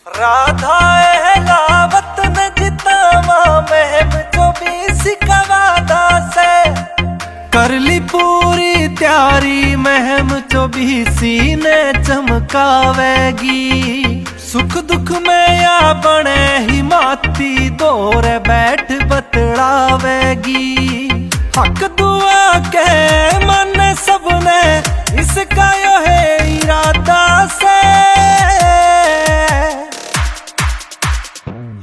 राधा लावत न जितावा महम जो भी सिकवादा से कर ली पूरी तैयारी महम 24 ने चमकावेगी सुख दुख में या बने हिमाती दौर बैठ बतलावेगी हक दुआ के मन सबने इसका यो है इरादा से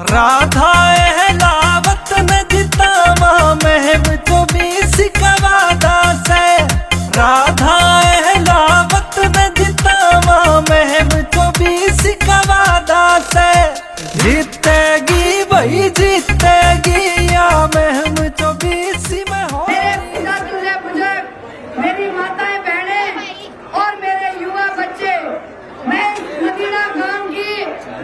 राधा लावत न जितावा महम 24 कवादा से राधा लावत न जितावा महम 24 कवादा से जीतेगी भाई जीतेगी या महम 24 में हो मेरी माताएं बहनें और मेरे युवा बच्चे मैं मदीना गांव की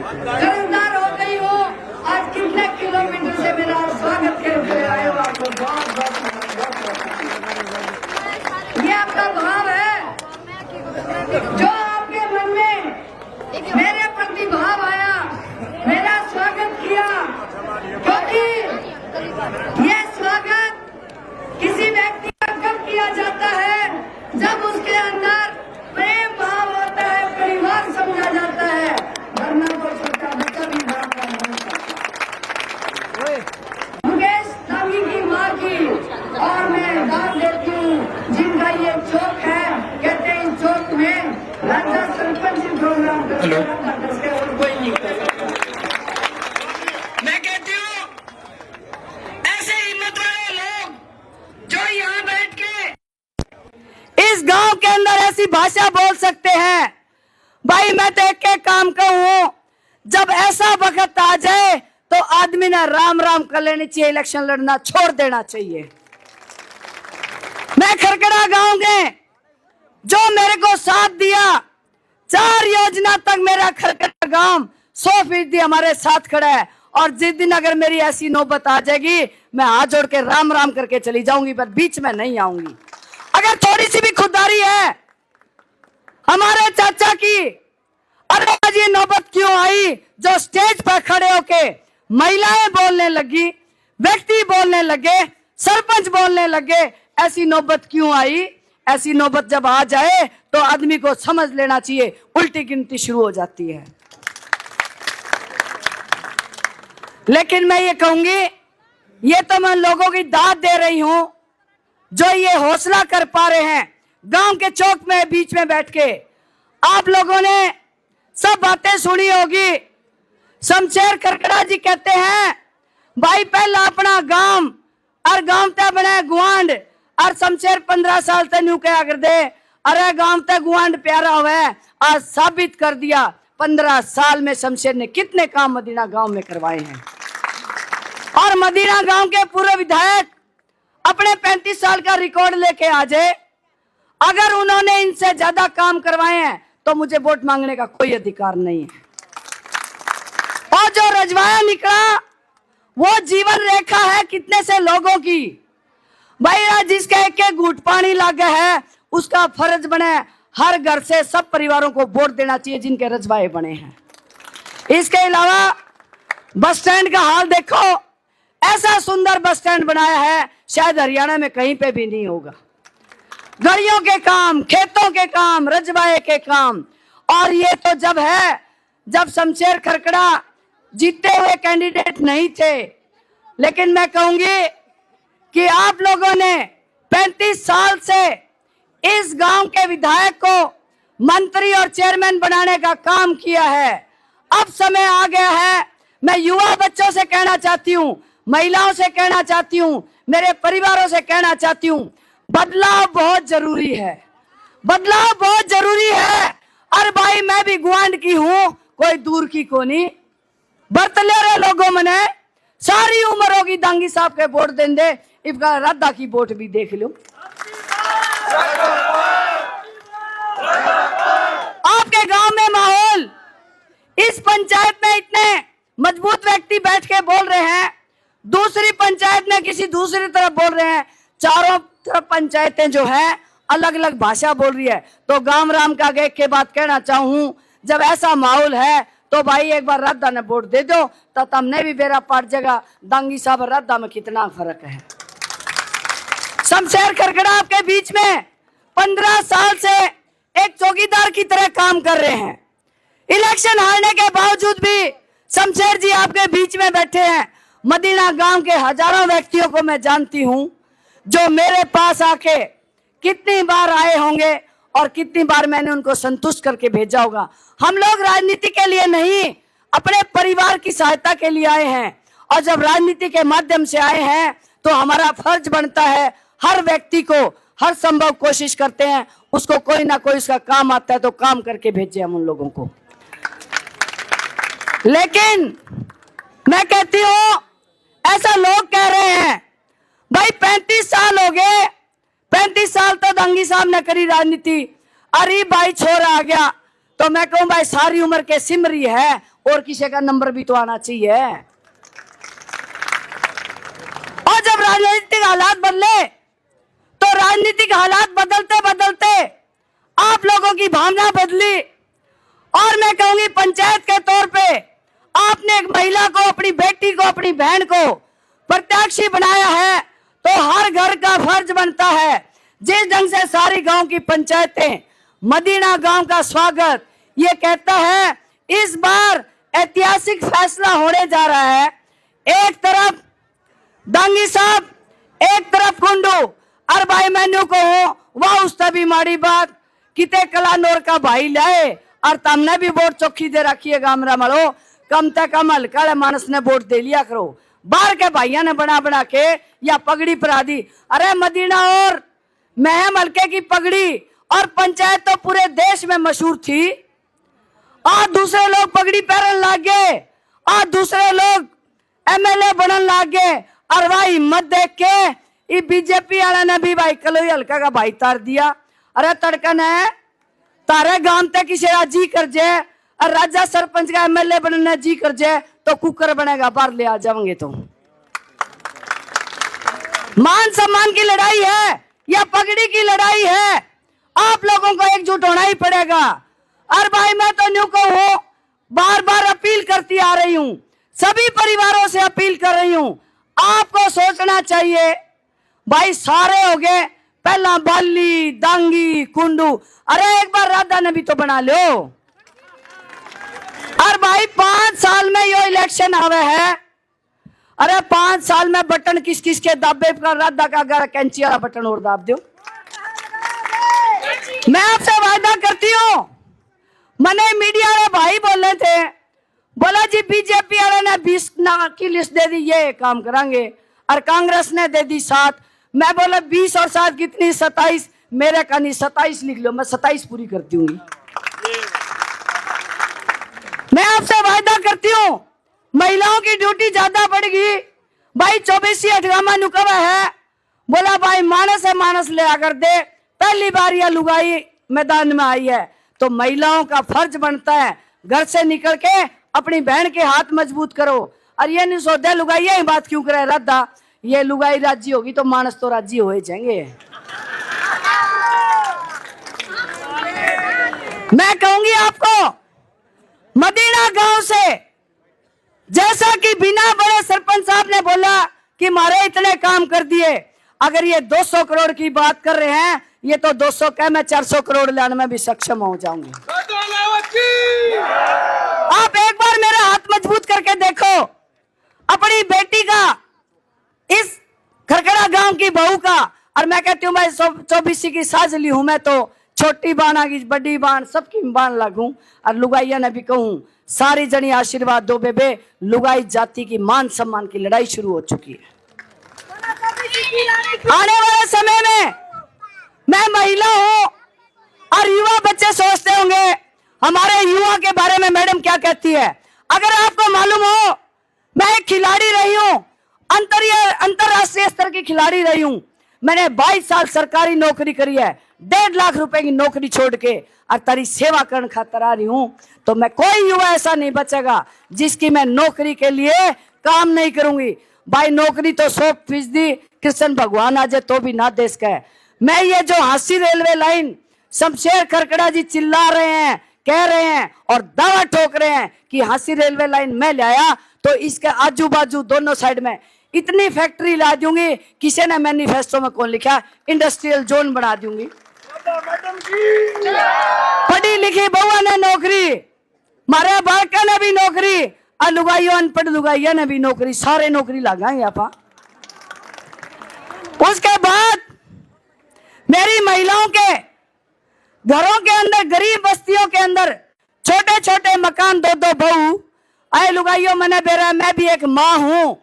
कर्जदार हो गई हूँ। आज कितने किलोमीटर से मेरा स्वागत करके आए हो आपको बहुत ये आपका भाव है जो आपके मन में मेरे प्रति भाव आया मेरा स्वागत किया क्योंकि ये स्वागत किसी व्यक्ति का कब किया जाता है जब उसके अंदर प्रेम भाव होता है परिवार समझा जाता है वरना कोई छोटा बच्चा भी भाव का नहीं मुकेश दागी की माँ की और मैं दान देती हूँ जिनका ये चौक है कहते हैं इस चौक में राजा सरपंच प्रोग्राम करते और कोई नहीं मैं कहती हूँ ऐसे हिम्मत वाले लोग जो यहाँ बैठ के इस गांव के अंदर ऐसी भाषा बोल सकते हैं भाई मैं तो एक काम कहूँ जब ऐसा वक्त आ जाए तो आदमी ने राम राम कर लेनी चाहिए इलेक्शन लड़ना छोड़ देना चाहिए। मैं खरकड़ा गांव के जो मेरे को साथ दिया 4 योजना तक मेरा खरकड़ा गांव 100% हमारे साथ खड़ा है और जिस दिन अगर मेरी ऐसी नौबत आ जाएगी मैं हाथ जोड़ के राम राम करके चली जाऊंगी पर बीच में नहीं आऊंगी। अगर थोड़ी सी भी खुददारी है हमारे चाचा की अरे आज ये नौबत क्यों आई जो स्टेज पर खड़े होके महिलाएं बोलने लगी व्यक्ति बोलने लगे सरपंच बोलने लगे ऐसी नौबत क्यों आई। ऐसी नौबत जब आ जाए तो आदमी को समझ लेना चाहिए उल्टी गिनती शुरू हो जाती है। लेकिन मैं ये कहूंगी ये तो मैं लोगों की दाद दे रही हूं जो ये हौसला कर पा रहे हैं गांव के चौक में बीच में बैठ के। आप लोगों ने सब बातें सुनी होगी। शमशेर खरकड़ा जी कहते हैं भाई पहला अपना गांव और गांव ते बने गुआंड और शमशेर 15 साल तक न्यू क्या कर दे अरे गांव ते गुआंड प्यारा हुआ आज साबित कर दिया। 15 साल में शमशेर ने कितने काम मदीना गांव में करवाए हैं और मदीना गांव के पूरे विधायक अपने 35 साल का रिकॉर्ड लेके आ जाए। अगर उन्होंने इनसे ज्यादा काम करवाए हैं तो मुझे वोट मांगने का कोई अधिकार नहीं है। और जो रजवाया निकला वो जीवन रेखा है कितने से लोगों की भाई जिसके एक घूट पानी लागे है उसका फर्ज बने हर घर से सब परिवारों को वोट देना चाहिए जिनके रजवाए बने हैं। इसके अलावा बस स्टैंड का हाल देखो ऐसा सुंदर बस स्टैंड बनाया है शायद हरियाणा में कहीं पे भी नहीं होगा। गलियों के काम खेतों के काम रजवाए के काम और ये तो जब है जब शमशेर खरकड़ा जीते हुए कैंडिडेट नहीं थे। लेकिन मैं कहूंगी कि आप लोगों ने 35 साल से इस गांव के विधायक को मंत्री और चेयरमैन बनाने का काम किया है। अब समय आ गया है मैं युवा बच्चों से कहना चाहती हूँ महिलाओं से कहना चाहती हूँ मेरे परिवारों से कहना चाहती हूँ बदलाव बहुत जरूरी है। बदलाव बहुत जरूरी है। अरे भाई मैं भी गुआंड की हूँ कोई दूर की को नहीं बर्तले रहे लोगों मने सारी उम्र होगी दांगी साहब के वोट देंगे इनका राधा की वोट भी देख लो। आपके गांव में माहौल इस पंचायत में इतने मजबूत व्यक्ति बैठ के बोल रहे हैं दूसरी पंचायत में किसी दूसरी तरफ बोल रहे हैं चारों तरफ पंचायतें जो है अलग अलग भाषा बोल रही है। तो गांव राम का एक के बात कहना चाहूं जब ऐसा माहौल है तो भाई एक बार राधा ने वोट दे दो, तो तुमने भी बेरा पाट जाएगा। दांगी साहब राधा में कितना फर्क है। शमशेर खरखड़ा आपके बीच में 15 साल से एक चौकीदार की तरह काम कर रहे हैं। इलेक्शन हारने के बावजूद भी शमशेर जी आपके बीच में बैठे हैं। मदीना गांव के हजारों व्यक्तियों को मैं जानती हूं, जो मेरे पास आके कितनी बार आए होंगे और कितनी बार मैंने उनको संतुष्ट करके भेजा होगा। हम लोग राजनीति के लिए नहीं, अपने परिवार की सहायता के लिए आए हैं। और जब राजनीति के माध्यम से आए हैं तो हमारा फर्ज बनता है, हर व्यक्ति को हर संभव कोशिश करते हैं उसको कोई ना कोई उसका काम आता है तो काम करके भेजे हम उन लोगों को। लेकिन मैं कहती हूं, ऐसा लोग कह रहे हैं भाई 35 साल हो गए, 35 साल तो दांगी साहब ने करी राजनीति, अरे भाई छोरा आ गया। तो मैं कहूं भाई सारी उम्र के सिमरी है और किसी का नंबर भी तो आना चाहिए। और जब राजनीतिक हालात बदले तो राजनीतिक हालात बदलते बदलते आप लोगों की भावना बदली। और मैं कहूंगी पंचायत के तौर पे आपने एक महिला को, अपनी बेटी को, अपनी बहन को प्रत्याशी बनाया है, तो हर घर का फर्ज बनता है जिस ढंग से सारी गांव की पंचायतें मदीना गांव का स्वागत ये कहता है। इस बार ऐतिहासिक फैसला होने जा रहा है। एक तरफ दांगी साहब, एक तरफ कुंडू। और भाई मैंने कहो वाह उस तभी माड़ी बात किते कलानौर का भाई लाए और तुमने भी वोट चौकी दे रखी है गामरा मलो, कम से कम हल्का मानस ने वोट दे लिया करो। बाहर के भाइयों ने बना बना के या पगड़ी परा दी। अरे मदीना और महम हल्के की पगड़ी और पंचायत तो पूरे देश में मशहूर थी, और दूसरे लोग पगड़ी पहनने लग गए और दूसरे लोग एमएलए बनने लग गए। और भाई हिम्मत देख के ये बीजेपी वाला ने भी भाई कलोई हल्का का भाई तार दिया। अरे तड़कन है तारे गांव तक किसी जी कर जाए और राजा सरपंच का एमएलए बनने जी कर जाए तो कुकर बनेगा, बाहर ले आ जाएंगे। तो मान सम्मान की लड़ाई है या पगड़ी की लड़ाई है, आप लोगों को एकजुट होना ही पड़ेगा। और भाई मैं तो न्यू को हूं, बार बार अपील करती आ रही हूं, सभी परिवारों से अपील कर रही हूं, आपको सोचना चाहिए। भाई सारे हो गए, पहला बाली, दांगी, कुंडू, अरे एक बार राधा ने भी तो बना लो। और भाई 5 साल में यो इलेक्शन आवे है। अरे 5 साल में बटन किस किस के दाबे पर राधा का अगर कैंची वाला बटन और दाब दो। मैं आपसे वादा करती हूं, मने मीडिया वाले भाई बोले थे, बोला जी बीजेपी वाले ने 20 की लिस्ट दे दी, ये काम करांगे, और कांग्रेस ने दे दी 7। मैं बोला 20 और 7 कितनी, 27। मेरे का नहीं 27 लिख लो, मैं 27 पूरी करती हूँ। मैं आपसे वादा करती हूँ, महिलाओं की ड्यूटी ज्यादा बढ़ गई। भाई 24 अठगामा नुकवा है, बोला भाई मानस है मानस ले आकर दे। पहली बार यह लुगाई मैदान में आई है, तो महिलाओं का फर्ज बनता है घर से निकल के अपनी बहन के हाथ मजबूत करो। और ये नहीं सोचते लुगाई यही बात क्यों करे राधा, ये लुगाई राजी होगी तो मानस तो राजी हो जाएंगे। मैं कहूंगी आपको, मदीना गांव से, जैसा कि बिना बड़े सरपंच साहब ने बोला कि मारे इतने काम कर दिए, अगर ये 200 करोड़ की बात कर रहे हैं, ये तो 200 कह मैं 400 करोड़ लाने में भी सक्षम हो जाऊंगी। आप एक बार मेरा हाथ मजबूत करके देखो, अपनी बेटी का, इस खरखड़ा गांव की बहू का। और मैं कहती हूँ मैं 24 की साजली हूं, मैं तो छोटी बाण आगी बड़ी बाण सबकी बाण लागू। और लुगाइया ने भी कहूं, सारी जनी आशीर्वाद दो बेबे, लुगाई जाति की मान सम्मान की लड़ाई शुरू हो चुकी है। आने वाले समय में मैं महिला हूं और युवा बच्चे सोचते होंगे हमारे युवा के बारे में मैडम क्या कहती है। अगर आपको मालूम हो, मैं एक खिलाड़ी रही हूं, अंतरराष्ट्रीय स्तर की खिलाड़ी रही हूं। मैंने 22 साल सरकारी नौकरी करी है, 1.5 लाख रुपए की नौकरी छोड़ के और तेरी सेवा करने खातर आ रही हूं। तो मैं कोई युवा ऐसा नहीं बचेगा जिसकी मैं नौकरी के लिए काम नहीं करूंगी। भाई नौकरी तो 100% कृष्ण भगवान आ जाए तो भी ना देश का है। मैं ये जो हांसी रेलवे लाइन शमशेर खरखड़ा जी चिल्ला रहे हैं कह रहे हैं और दावा ठोक रहे हैं कि हांसी रेलवे लाइन मैं लाया तो इसके आजू बाजू दोनों साइड में इतनी फैक्ट्री ला दूंगी, किसी ने मैनिफेस्टो में कौन लिखा, इंडस्ट्रियल जोन बना दूंगी। पढ़ी लिखी बहुआ ने नौकरी, मारे बालका ने भी नौकरी, और लुगाइयों अनपढ़ लुगाइया ने भी नौकरी, सारे नौकरी लगाएंगे आपा। उसके बाद मेरी महिलाओं के घरों के अंदर, गरीब बस्तियों के अंदर छोटे छोटे मकान, दो दो बहू आए लुगाइयों मैंने बेरा, मैं भी एक माँ हूं,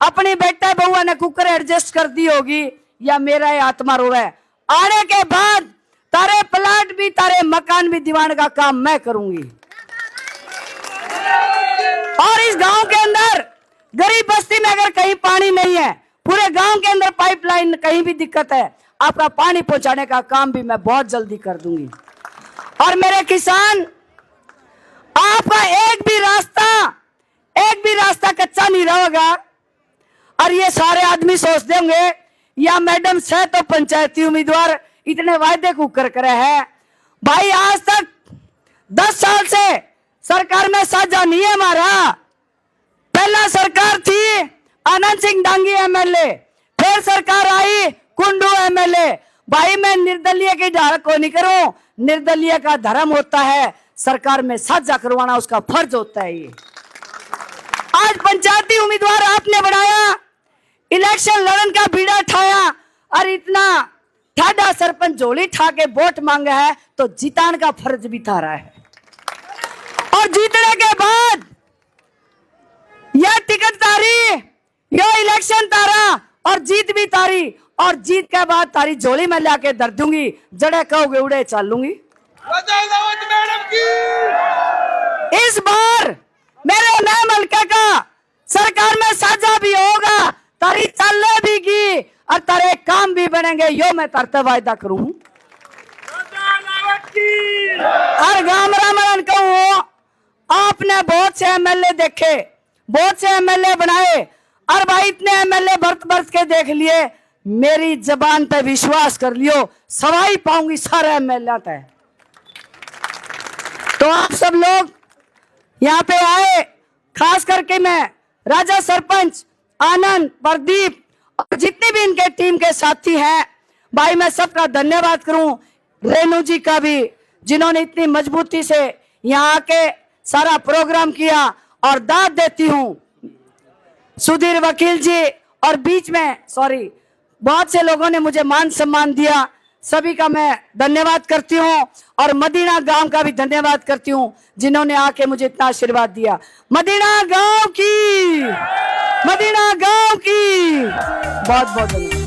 अपनी बेटा बहुआ ने कुकर एडजस्ट कर दी होगी या मेरा ये आत्मा रोवे, आने के बाद तारे प्लाट भी तारे मकान भी दीवान का काम मैं करूंगी। और इस गांव के अंदर गरीब बस्ती में अगर कहीं पानी नहीं है, पूरे गांव के अंदर पाइपलाइन कहीं भी दिक्कत है, आपका पानी पहुंचाने का काम भी मैं बहुत जल्दी कर दूंगी। और मेरे किसान, आपका एक भी रास्ता कच्चा नहीं रहेगा। और ये सारे आदमी सोच देंगे या मैडम से तो पंचायती उम्मीदवार इतने वायदे को करे है। भाई आज तक 10 साल से सरकार में साझा नहीं है हमारा। पहला सरकार थी आनंद सिंह डांगी एमएलए, फिर सरकार आई कुंडू एमएलए। भाई मैं निर्दलीय की ढाल को नहीं करूं, निर्दलीय का धर्म होता है, सरकार में साझा करवाना उसका फर्ज होता है। ये आज पंचायती उम्मीदवार आपने बनाया, इलेक्शन लड़न का बीड़ा ठाया और इतना ठाडा सरपंच झोली ठा के वोट मांगा है तो जितान का फर्ज भी थारा है। और जीतने के बाद यह टिकट तारी, यह इलेक्शन तारा और जीत भी तारी, और जीत के बाद तारी झोली में लाके धर दूंगी, जड़े कहोगे उड़े चलूंगी। इस बार मेरे नए मलके का सरकार में साझा भी होगा, तारी चलने भी की और तारे काम भी बनेंगे, यो मैं तरते वायदा करूं। और गामरामन कहूं, आपने बहुत से एमएलए देखे, बहुत से एमएलए बनाए, और भाई इतने एमएलए बरत के देख लिए, मेरी जबान पे विश्वास कर लियो, सवाई पाऊंगी सारे एमएलए तय। तो आप सब लोग यहाँ पे आए, खास करके मैं राजा सरपंच आनंद, प्रदीप और जितने भी इनके टीम के साथी हैं, भाई मैं सबका धन्यवाद करूं। रेणु जी का भी, जिन्होंने इतनी मजबूती से यहाँ आके सारा प्रोग्राम किया, और दाद देती हूं सुधीर वकील जी, और बीच में सॉरी बहुत से लोगों ने मुझे मान सम्मान दिया, सभी का मैं धन्यवाद करती हूं। और मदीना गांव का भी धन्यवाद करती हूं, जिन्होंने आके मुझे इतना आशीर्वाद दिया। मदीना गांव की बहुत बहुत धन्यवाद।